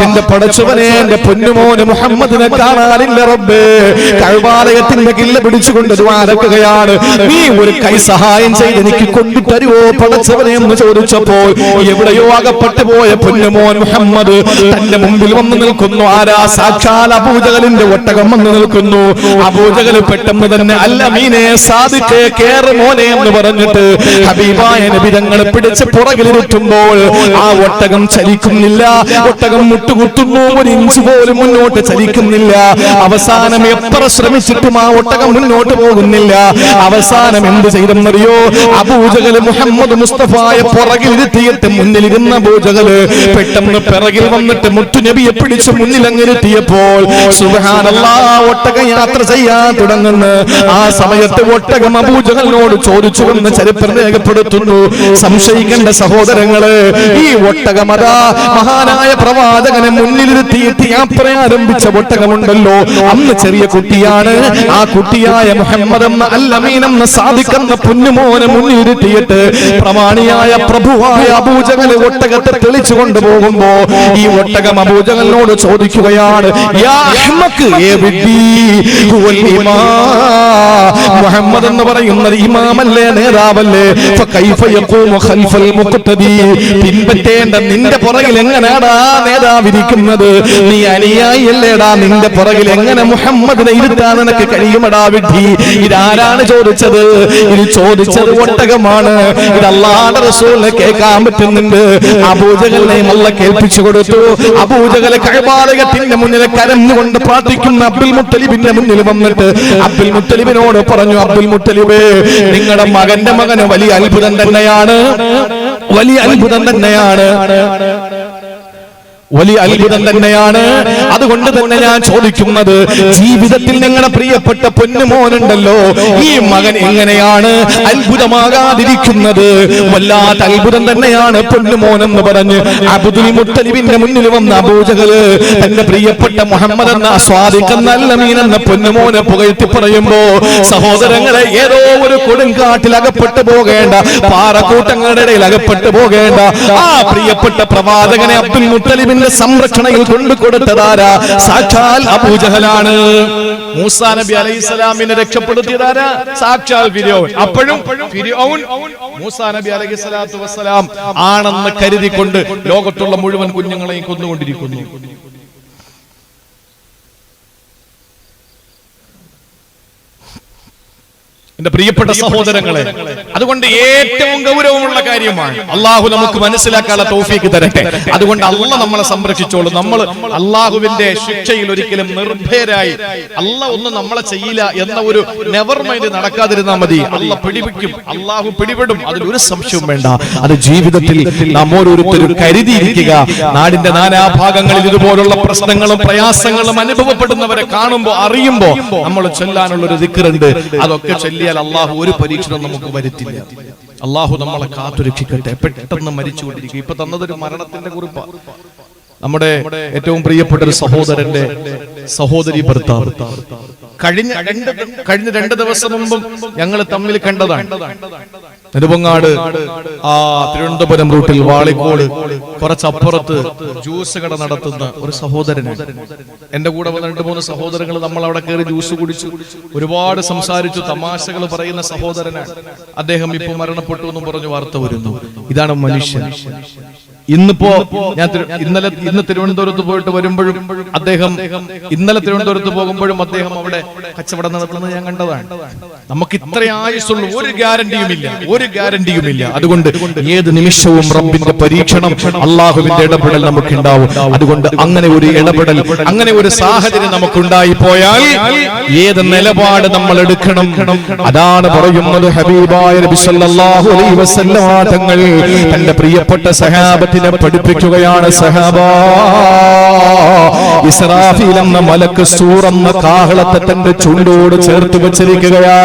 എന്റെ പടച്ചവനെ, എന്റെ പൊന്നുമോന് മുഹമ്മദിനെ കാണാനില്ല റബ്ബേ. കഅബാലയത്തിന്റെ കില്ല പിടിച്ചുകൊണ്ട് ദുആരക്കുകയാണ്. നീ ഒരു കൈ സഹായം ചെയ്ത് എനിക്ക് കൊണ്ടു തരുവോ പടച്ചവനെ എന്ന് ചോദിച്ചപ്പോൾ എവിടെയോ അകപ്പെട്ടു പോയ പൊന്നുമോൻ മുഹമ്മദ് തന്റെ മുമ്പിൽ വന്നു നിൽക്കുന്നു. ആരാ? സാക്ഷാൽ അബൂജഹലിന്റെ ഒട്ടകം വന്നു നിൽക്കുന്നു. അബൂജഹൽ പെട്ടെന്ന് തന്നെ അല്ല മീനെ സാദിഖേ കേറ് മോനെ എന്ന് പറഞ്ഞിട്ട് ഹബീബായ നബി തങ്ങളെ പിടിച്ച് പുറകിലിരുത്തുമ്പോൾ ആ ഒട്ടകം ചലിക്കുന്നില്ല. ഒട്ടകം മുട്ടുകുത്തുന്നു, ഒരു ഇഞ്ച് പോലും മുന്നോട്ട് ചലിക്കുന്നില്ല. അവസാനം എത്ര ശ്രമിച്ചിട്ടും ആ ഒട്ടകം മുന്നോട്ട് പോകുന്നില്ല. അവസാനം എന്ത് ചെയ്തെന്നറിയോ? അബൂജഹൽ മുഹമ്മദ് മുസ്തഫായെ പുറകിലിരുത്തിയിട്ട് മുന്നിലിരുന്ന അബൂജഹൽ പെട്ടെന്ന് പിറകിൽ വന്നിട്ട് മുത്തുനബിയെ പിടിച്ച് മുന്നിലങ്ങിരുത്തിയപ്പോൾ സുബ്ഹാനല്ലാഹ്, ഒട്ടകം യാത്ര ചെയ്യാൻ തുടങ്ങുന്നു. ആ സമയത്ത് ഒട്ടകം അബൂജഹലിനോട് ചോദിച്ചുവെന്ന് ചരിത്രം രേഖപ്പെടുത്തുന്നു. സംശയിക്കേണ്ട സഹോദരങ്ങള്, ഈ ഒട്ടകമതാ മഹാനായ പ്രവാചകനെ മുന്നിലിരുത്തിയിട്ട് യാത്ര ആരംഭിച്ച ഒട്ടകമുണ്ടല്ലോ, അന്ന് ചെറിയ കുട്ടിയാണ്. ആ കുട്ടിയായ മുഹമ്മദ് എന്ന അല്ലമീൻ എന്ന സാദിഖ് എന്ന പൊന്നുമോനെ മുന്നിലിരുത്തിയിട്ട് പ്രമാണിയായ പ്രഭുവായ അബൂജഹൽ ഒട്ടകത്തെ തെളിച്ചു കൊണ്ടുപോകുമ്പോ ഈ ഒട്ടകം അബൂജഹലിനോട് ചോദിക്കുകയാണ്, യാ അഹ്മക്ക് ഏ വിഡ്ഢി, ഹുവൽ ഇമാം, മുഹമ്മദ് എന്ന് പറയുന്നത് ഇമാമല്ലേ, നേതാവല്ലേ, ഫകൈഫ യഖൂമു ഖൽഫൽ മുഖ്തദി, പിൻപറ്റേണ്ട നിന്റെ പുറകിൽ എങ്ങനെയാടാ നേതാവിരിക്കുന്നത്? നീ അനുയായിയല്ലേടാ, നിന്റെ പുറകിൽ എങ്ങനെ മുഹമ്മദിനെ ഇരുത്താൻ നിനക്ക് കഴിയുമടാ വിഡ്ഢി? ഇതാരാണ് ചോദിച്ചത്? ഇത് ചോദിച്ചത് ഒട്ടകമാണ്. ഇത് അല്ലാഹുവിന്റെ റസൂലിനെ കേൾക്കാൻ പറ്റുന്നുണ്ട്. അബൂജഹലിനെയും അല്ലാഹ് കേൾപ്പിച്ചു കൊടുത്തു. അബൂജഹൽ കഅബാലയത്തിന്റെ മുന്നിൽ കരഞ്ഞുകൊണ്ട് പ്രാർത്ഥിക്കുന്ന അബ്ദുൽ മുത്തലിബിന്റെ മുന്നിൽ വന്നിട്ട് അബ്ദുൽ മുത്തലിബിനോട് പറഞ്ഞു, അബ്ദുൽ മുത്തലിബേ, നിങ്ങളുടെ മകന് വലിയ അത്ഭുതം തന്നെയാണ്, വലിയ അത്ഭുതം തന്നെയാണ്. വലിയ അത്ഭുതം തന്നെയാണ്. അതുകൊണ്ട് തന്നെ ഞാൻ ചോദിക്കുന്നത്, ജീവിതത്തിൽ നിങ്ങളുടെ പ്രിയപ്പെട്ട പൊന്നുമോനുണ്ടല്ലോ, ഈ മകൻ എങ്ങനെയാണ് അത്ഭുതമാകാതിരിക്കുന്നത്? വല്ലാത്ത അത്ഭുതം തന്നെയാണ് പൊന്നുമോൻ എന്ന് പറഞ്ഞ് അബ്ദുൽ മുത്തലിബിന്റെ മുന്നിൽ വന്ന അബൂജഹല് തന്റെ പ്രിയപ്പെട്ട മുഹമ്മദ് എന്ന സ്വാദിഖ് അൽ-അമീൻ എന്ന പൊന്നുമോനെ പുകഴ്ത്തി പറയുമ്പോ, സഹോദരങ്ങളെ, ഏതോ ഒരു കൊടുങ്കാട്ടിൽ അകപ്പെട്ടു പോകേണ്ട, പാറക്കൂട്ടങ്ങളുടെ ഇടയിൽ അകപ്പെട്ടു പോകേണ്ട ആ പ്രിയപ്പെട്ട പ്രവാചകനെ അബ്ദുൽ മുത്തലിബിന്റെ സംരക്ഷണയിൽ കൊണ്ടുകൊടുത്തതാരാ? സാക്ഷാൽ അബൂജഹലാണ്. മൂസാ നബി അലൈഹിസ്സലാമിനെ രക്ഷപ്പെടുത്തിയതാരാ? സാക്ഷാൽ ഫിർഔൻ. അപ്പോഴും ഫിർഔൻ മൂസാ നബി അലൈഹിസ്സലാത്തു വസ്സലാം ആണെന്ന് കരുതിക്കൊണ്ട് ലോകത്തുള്ള മുഴുവൻ കുഞ്ഞുങ്ങളെയും കൊന്നുകൊണ്ടിരിക്കുന്നു. എന്റെ പ്രിയപ്പെട്ട സഹോദരങ്ങളെ, അതുകൊണ്ട് ഏറ്റവും ഗൗരവമുള്ള കാര്യമാണ്. അള്ളാഹു നമുക്ക് മനസ്സിലാക്കാനുള്ള തൗഫീക്ക് തരട്ടെ. അതുകൊണ്ട് അള്ളാഹ് നമ്മളെ സംരക്ഷിച്ചോളൂ. നമ്മൾ അള്ളാഹുവിന്റെ ശിക്ഷയിൽ ഒരിക്കലും നിർഭയരായി അള്ളാഹ് ഒന്നും നമ്മളെ ചെയ്യില്ല എന്ന ഒരു നെവർ മൈൻഡ് നടക്കാതിരുന്നാൽ മതി. അള്ളാഹ് പിടിപിക്കും, അള്ളാഹു പിടിപെടും, അതിലൊരു സംശയവും വേണ്ട. അത് ജീവിതത്തിൽ നാം ഓരോരുത്തരും കരുതിയിരിക്കുക. നാടിന്റെ നാനാഭാഗങ്ങളിൽ ഇതുപോലുള്ള പ്രശ്നങ്ങളും പ്രയാസങ്ങളും അനുഭവപ്പെടുന്നവരെ കാണുമ്പോ അറിയുമ്പോ നമ്മൾ ചൊല്ലാനുള്ള ഒരു ദിക്റുണ്ട്. അതൊക്കെ ചൊല്ലി അള്ളാഹു ഒരു പരീക്ഷണം നമുക്ക് വരുത്തില്ല. അള്ളാഹു നമ്മളെ കാത്തുരക്ഷിക്കട്ടെ. പെട്ടെന്ന് മരിച്ചുകൊണ്ടിരിക്കും. ഇപ്പൊ തന്നതൊരു മരണത്തിന്റെ കുറിപ്പാണ്. നമ്മുടെ ഏറ്റവും പ്രിയപ്പെട്ട ഒരു സഹോദരന്റെ സഹോദരി ഭർത്താവ് കഴിഞ്ഞ 2 ദിവസം മുമ്പും ഞങ്ങൾ തമ്മിൽ കണ്ടതാണ്. നെടുമങ്ങാട് തിരുവനന്തപുരം റൂട്ടിൽ വാളിക്കോട് കുറച്ചപ്പുറത്ത് ജ്യൂസ് കട നടത്തുന്ന ഒരു സഹോദരനാണ്. എന്റെ കൂടെ വന്ന 2-3 സഹോദരങ്ങൾ നമ്മൾ അവിടെ കയറി ജ്യൂസ് കുടിച്ചു, ഒരുപാട് സംസാരിച്ചു, തമാശകൾ പറയുന്ന സഹോദരനാണ്. അദ്ദേഹം ഇപ്പൊ മരണപ്പെട്ടു എന്നും പറഞ്ഞു വാർത്ത വരുന്നു. ഇതാണ് മനുഷ്യൻ. ഇന്നിപ്പോ ഞാൻ ഇന്ന് തിരുവനന്തപുരത്ത് പോയിട്ട് വരുമ്പോഴും അദ്ദേഹം, ഇന്നലെ തിരുവനന്തപുരത്ത് പോകുമ്പോഴും അദ്ദേഹം അവിടെ കച്ചവടം നടത്തുന്നത് ഞാൻ കണ്ടതാണ്. നമുക്ക് ഇത്ര ആയുസുള്ള ഒരു ഗ്യാരണ്ടിയുമില്ല. അതുകൊണ്ട് ഏത് നിമിഷവും റബ്ബിന്റെ പരീക്ഷണം, അള്ളാഹുവിന്റെ ഇടപെടൽ നമുക്ക് ഉണ്ടാവും. അതുകൊണ്ട് അങ്ങനെ ഒരു ഇടപെടൽ, അങ്ങനെ ഒരു സാഹചര്യം നമുക്കുണ്ടായി പോയാൽ ഏത് നിലപാട് നമ്മൾ എടുക്കണം? അതാണ് പറയുന്നത് ഹബീബായ നബി സല്ലല്ലാഹു അലൈഹി വസല്ലം തങ്ങൾ തന്റെ പ്രിയപ്പെട്ട സഹാബത്തിനെ പഠിപ്പിക്കുകയാണ്. സഹാബാ, ഇസ്രാഫീൽ എന്ന മലക്ക് സൂർ എന്ന കാഹളത്തെ തന്റെ ചുണ്ടോട് ചേർത്ത് വെച്ചിരിക്കുകയാ.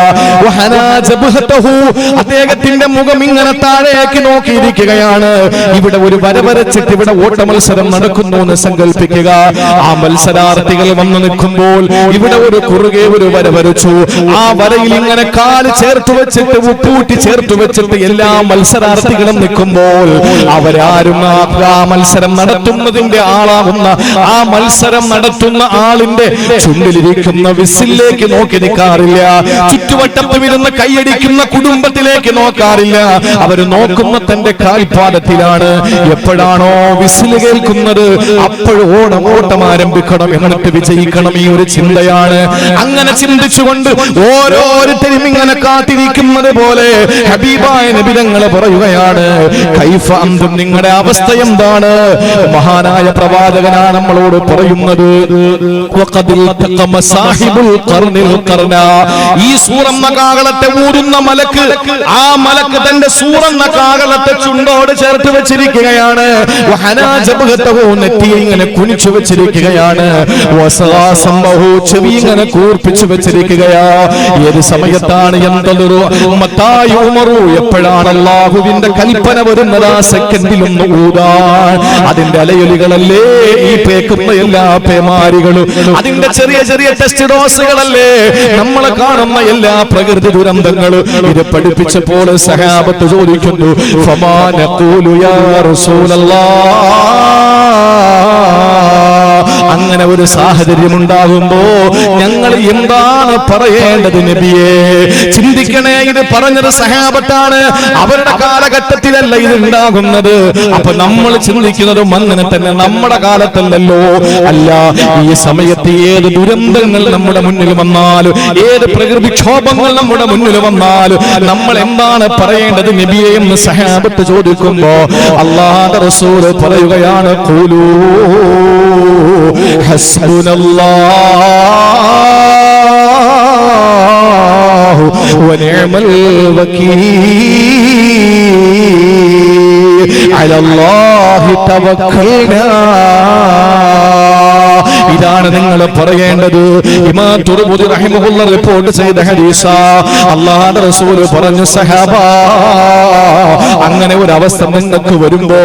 അദ്ദേഹത്തിന്റെ മുഖം ഇങ്ങനെ താഴേക്ക് നോക്കിയിരിക്കുകയാണ്. ഇവിടെ ഒരു വര വരച്ചിട്ട് ഇവിടെ ഓട്ട മത്സരം നടക്കുന്നു എന്ന് സങ്കല്പിക്കുക. ആ മത്സരാർത്ഥികൾ വന്നു നിൽക്കുമ്പോൾ ഇവിടെ ഒരു കുറുകെ ഒരു വര വരച്ചു. ആ വരയിൽ ഇങ്ങനെ കാല് ചേർത്ത് വെച്ചിട്ട് ഉപ്പൂട്ടി ചേർത്ത് വെച്ചിട്ട് എല്ലാ മത്സരാർത്ഥികളും നിൽക്കുമ്പോൾ അവരാരും ആ മത്സരം നടത്തുന്നതിന്റെ ആളാകുന്ന ആ മത്സരം നടത്തുന്ന ആളിന്റെ ചുണ്ടിലിരിക്കുന്ന വിസിലേക്ക് നോക്കി നിൽക്കാറില്ല. ചുറ്റുവട്ടത്ത് വരുന്ന കൈയടിക്കുന്ന കുടുംബത്തിലേക്ക് നോക്കാറില്ല. അവര് നോക്കുന്ന തന്റെ കാൽപാദത്തിലാണ്. എപ്പോഴാണോ വിസിൽ കേൾക്കുന്നത് അപ്പോഴും ഓട്ടം ആരംഭിക്കണം, എന്നിട്ട് വിജയിക്കണം. ഈ ഒരു ചിന്തയാണ്. അങ്ങനെ ചിന്തിച്ചുകൊണ്ട് ഓരോരുത്തരും ഇങ്ങനെ കാത്തിരിക്കുന്നത് പോലെ ഹബീബായ നബി തങ്ങൾ പറയുകയാണ്, കൈഫ അന്തും, നിങ്ങളുടെ അവസ്ഥ എന്താണ്? മഹാനായ പ്രവാചകനാണ് നമ്മളോട് പറയുന്നത്. ഈ സൂറെന്ന കാഹളത്തെ ഊരുന്ന മലക്ക്, ആ മലക്ക് തന്റെ സൂറെന്ന കാഹളത്തെ ചുണ്ടോട് ചേർത്ത് വെച്ചിരിക്കുകയാണ്. നെറ്റിയെ ഇങ്ങനെ കുനിച്ചു വെച്ചിരിക്കുകയാണ്. ചെവി ഇങ്ങനെ കൂർപ്പിച്ചു വെച്ചിരിക്കുകയാ. ഏത് സമയത്താണ് എന്തൊരു എപ്പോഴാണ് അല്ലാഹുവിന്റെ കൽപ്പന വരുന്നത് ആ സെക്കൻഡിലൊന്ന് ഊതാൻ. അതിന്റെ അലയൊലികളല്ലേ ഈ പേക്കുന്ന എല്ലാ പേമാരികളും, അതിന്റെ ചെറിയ ചെറിയ ടെസ്റ്റ് ഡോസുകളല്ലേ നമ്മളെ കാണുന്ന എല്ലാ പ്രകൃതി ദുരന്തങ്ങളും. ഇത് പഠിപ്പിച്ചപ്പോൾ സഹാബത്ത് ചോദിക്കുന്നു, ഫമാ നഖൂലു യാ റസൂലല്ലാഹ്, അങ്ങനെ ഒരു സാഹചര്യം ഉണ്ടാകുമ്പോ ഞങ്ങൾ എന്താണ് പറയേണ്ടത് നബിയെ? ചിന്തിക്കണേ, ഇത് പറഞ്ഞത് സഹാബത്താണ്, അവരുടെ കാലഘട്ടത്തിലല്ല ഇത് ഉണ്ടാകുന്നത്. അപ്പൊ നമ്മൾ ചിന്തിക്കുന്നതും അങ്ങനെ തന്നെ, നമ്മുടെ കാലത്തല്ലല്ലോ. അല്ല, ഈ സമയത്ത് ഏത് ദുരന്തങ്ങൾ നമ്മുടെ മുന്നിൽ വന്നാലും, ഏത് പ്രകൃതിക്ഷോഭങ്ങൾ നമ്മുടെ മുന്നിൽ വന്നാലും നമ്മൾ എന്താണ് പറയേണ്ടത് നബിയെ എന്ന് സഹാബത്ത് ചോദിക്കുമ്പോ അല്ലാഹുവിന്റെ റസൂൽ പറയുകയാണ്, ഖൂലൂ ഹസ്ബുനല്ലാഹു വനിഅമൽ വകീൽ അലല്ലാഹി തവക്കൽനാ. ഇതാണ് നിങ്ങൾ പറയേണ്ടത്. ഇമാം തുർമുദി റഹിമഹുല്ലാഹ് റിപ്പോർട്ട് ചെയ്ത ഹദീസ. അല്ലാഹുവിന്റെ റസൂൽ പറഞ്ഞു, സഹാബ, അങ്ങനെ ഒരു അവസ്ഥ നിങ്ങൾക്ക് വരുമ്പോ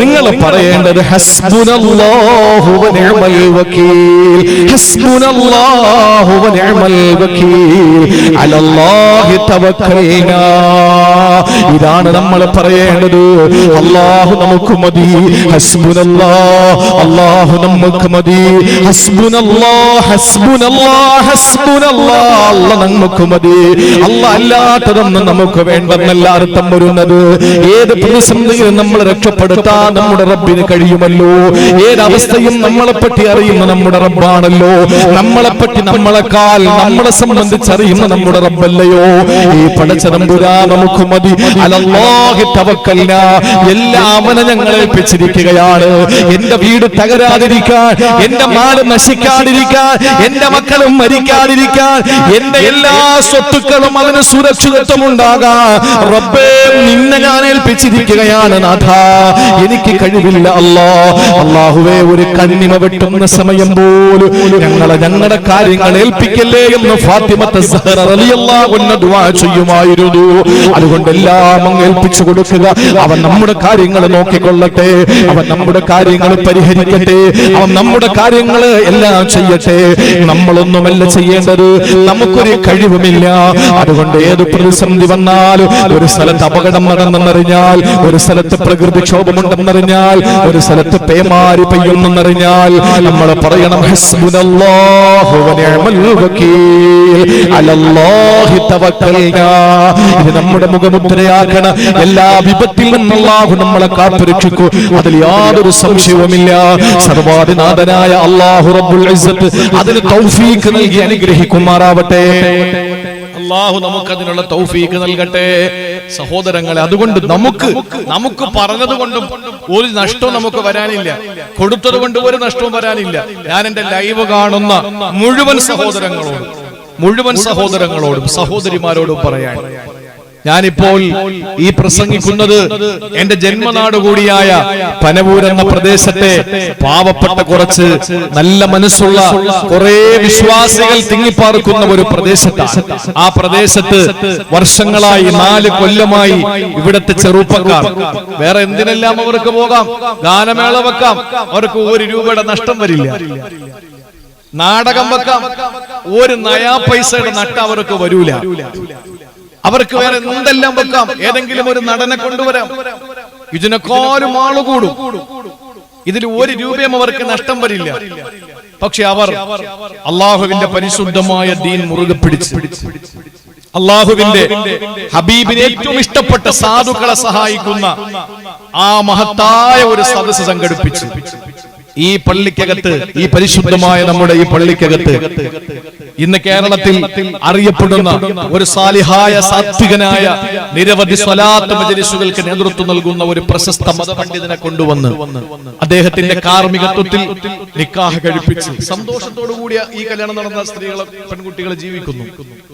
നിങ്ങൾ പറയേണ്ടത് ഹസ്ബുനല്ലാഹു വ നിഅമൽ വകീൽ, ഹസ്ബുനല്ലാഹു വ നിഅമൽ വകീൽ, അലല്ലാഹി തവക്കൽനാ. ഇതാണ് നമ്മൾ പറയേണ്ടത്. അല്ലാഹു നമുക്ക് മതി, ഹസ്ബുനല്ലാഹ്, അല്ലാഹു നമുക്ക് മതി, ഹസ്ബുനല്ലാഹ്, ഹസ്ബുനല്ലാഹ്, ഹസ്ബുനല്ലാഹ്, അല്ലാഹ് നമുക്ക് മതി. അല്ലാഹ് അല്ലാത്തതൊന്നും നമുക്ക് വേണ്ടെന്നല്ല അർത്ഥം വരുന്നത്. ഏത് പ്രതിസന്ധിയും നമ്മൾ രക്ഷപ്പെടുത്താൻ നമ്മുടെ റബ്ബിന് കഴിയുമല്ലോ. ഏതവസ്ഥയും നമ്മളെപ്പറ്റി അറിയുന്ന നമ്മുടെ റബ്ബാണല്ലോ. നമ്മളെപ്പറ്റി നമ്മളെക്കാൾ നമ്മളെ സംബന്ധിച്ച് അറിയുന്ന നമ്മുടെ റബ്ബല്ലയോ. ഈ പടച്ച തമ്പുരാൻ നമുക്ക് മതി. അലല്ലാഹി തവക്കൽനാ. എല്ലാം അവനെ ഞങ്ങൾ ഏൽപ്പിച്ചിരിക്കുകയാണ്. എന്റെ വീട് തകരാതിരിക്കാൻ, എന്റെ മാട് നശിക്കാതിരിക്കാൻ, എന്റെ മക്കളും മരിക്കാതിരിക്കാൻ, എന്റെ എല്ലാ സ്വത്തുക്കളും അതിന് സുരക്ഷിതത്വം ഉണ്ടാകാൻ റബ്ബേ നിന്നെ ഞാൻ ഏൽപ്പിച്ചിരിക്കുകയാണ് നാഥാ. എനിക്ക് കഴിവില്ല അല്ലാ. അല്ലാഹുവേ, ഒരു കണ്ണിമ വെട്ടുന്ന സമയം പോലും ഞങ്ങളുടെ കാര്യങ്ങൾ ഏൽപ്പിക്കല്ലേ എന്ന് ഫാത്തിമത്ത് സഹ്റ റളിയല്ലാഹു അൻഹ ദുആ ചെയ്യുമായിരുന്നു. അതുകൊണ്ട് എല്ലാം അങ്ങ് ഏൽപ്പിച്ചു കൊടുക്കുക. അവൻ നമ്മുടെ കാര്യങ്ങൾ നോക്കിക്കൊള്ളട്ടെ, അവൻ നമ്മുടെ കാര്യങ്ങൾ പരിഹരിക്കട്ടെ, അവൻ നമ്മുടെ കാര്യങ്ങൾ എല്ലാം ചെയ്യട്ടെ. നമ്മളൊന്നുമല്ല ചെയ്യേണ്ടത്, നമുക്കൊരു കഴിവുമില്ല. അതുകൊണ്ട് ഏത് പ്രതിസന്ധി വന്നാലും, ഒരു സ്ഥലത്ത് അപകടം നടന്നെന്നറിഞ്ഞാൽ, ഒരു സ്ഥലത്ത് പ്രകൃതിക്ഷോഭമുണ്ടെന്നറിഞ്ഞാൽ, ഒരു സ്ഥലത്ത് പേമാരി പെയ്യുന്നെന്നറിഞ്ഞാൽ നമ്മൾ പറയണം ഹസ്ബുനല്ലാഹു വ നിഅമൽ വകീൽ, അലല്ലാഹി തവക്കൽനാ. ഇത് നമ്മുടെ മുഖമുദ്രയാക്കണം. എല്ലാ വിപത്തിൽ നിന്നും അല്ലാഹു നമ്മളെ കാത്തുരക്ഷിക്കും, അതിൽ യാതൊരു സംശയവുമില്ല. സർവാധിനാഥനായ അല്ലാഹു റബ്ബുൽ ഇസ്സത്ത് അതിന് തൗഫീഖ് നൽകി അനുഗ്രഹിക്കുമാറാവട്ടെ. അല്ലാഹു നമുക്കതിനുള്ള തൗഫീഖ് നൽകട്ടെ. സഹോദരങ്ങളെ, അതുകൊണ്ട് നമുക്ക് പറഞ്ഞത് കൊണ്ടും ഒരു നഷ്ടവും നമുക്ക് വരാനില്ല, കൊടുത്തത് കൊണ്ട് ഒരു നഷ്ടവും വരാനില്ല. ഞാൻ എന്റെ ലൈവ് കാണുന്ന മുഴുവൻ സഹോദരങ്ങളോടും സഹോദരിമാരോടും പറയാൻ, ഞാനിപ്പോൾ ഈ പ്രസംഗിക്കുന്നത് എന്റെ ജന്മനാട് കൂടിയായ പനവൂർ എന്ന പ്രദേശത്തെ പാവപ്പെട്ട കുറച്ച് നല്ല മനസ്സുള്ള കുറെ വിശ്വാസികൾ തിങ്ങിപ്പാർക്കുന്ന ഒരു പ്രദേശത്താണ്. ആ പ്രദേശത്ത് വർഷങ്ങളായി 4 കൊല്ലമായി ഇവിടത്തെ ചെറുപ്പക്കാർ വേറെ എന്തിനെല്ലാം അവർക്ക് പോകാം, ഗാനമേള വെക്കാം, അവർക്ക് 1 രൂപയുടെ നഷ്ടം വരില്ല. നാടകം വെക്കാം, 1 നയാ പൈസയുടെ നഷ്ടം അവർക്ക് വരൂല. അവർക്ക് വേറെ എന്തെല്ലാം വെക്കാം, ഏതെങ്കിലും ഒരു നടനെ കൊണ്ടുവരാം, ഇതിനേക്കാളും ആള് കൂടും, ഇതിൽ 1 രൂപയും അവർക്ക് നഷ്ടം വരില്ല. പക്ഷെ അവർ അള്ളാഹുവിന്റെ പരിശുദ്ധമായ ദീൻ മുറുകെ പിടിച്ച് അള്ളാഹുവിന്റെ ഹബീബിന് ഏറ്റവും ഇഷ്ടപ്പെട്ട സാധുക്കളെ സഹായിക്കുന്ന ആ മഹത്തായ ഒരു സദസ്സ് സംഘടിപ്പിച്ചു. ഈ പള്ളിക്കകത്ത്, ഈ പരിശുദ്ധമായ നമ്മുടെ ഈ പള്ളിക്കകത്ത് ഇന്ന് കേരളത്തിൽ അറിയപ്പെടുന്ന ഒരു സാലിഹായ സാത്വികനായ നിരവധി സ്വലാത്ത് മജ്‌ലിസുകൾക്ക് നേതൃത്വം നൽകുന്ന ഒരു പ്രശസ്ത മതപണ്ഡിതനെ കൊണ്ടുവന്ന് അദ്ദേഹത്തിന്റെ കാർമ്മികത്വത്തിൽ നിക്കാഹ് കഴിപ്പിച്ച് സന്തോഷത്തോടു കൂടിയ ഈ കല്യാണം നടന്ന സ്ത്രീകളെ, പെൺകുട്ടികളെ ജീവിക്കുന്നു.